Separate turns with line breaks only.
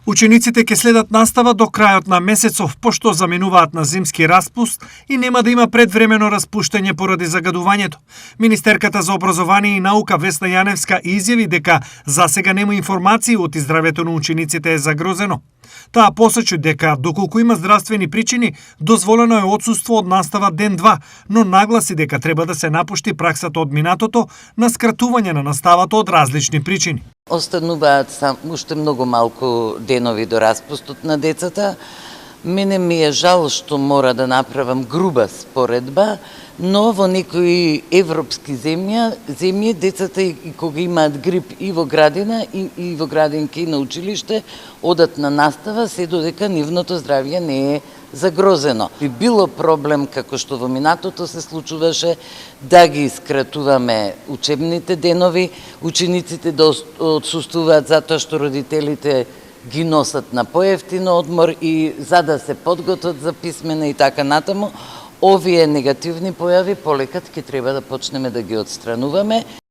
Учениците ќе следат настава до крајот на месецов, пошто заменуваат на зимски распуст и нема да има предвремено распуштање поради загадувањето. Министерката за образование и наука Весна Јаневска изјави дека засега нема информации од здравјето на учениците е загрозено. Таа посочи дека доколку има здравствени причини, дозволено е отсуство од настава ден 2, но нагласи дека треба да се напушти праксата од минатото на скратување на наставата од различни причини.
Остануваат уште многу малку денови до распустот на децата. Мене ми е жал што мора да направам груба споредба, но во некои европски земји децата и кога имаат грип и во градина и во градинки и на училиште одат на настава се додека нивното здравје не е загрозено. Би било проблем, како што во минатото се случуваше, да ги скратуваме учебните денови, учениците да отсуствуваат затоа што родителите ги носат на поевтино одмор и за да се подготват за писмена и така натаму. Овие негативни појави полекат ќе треба да почнеме да ги отстрануваме.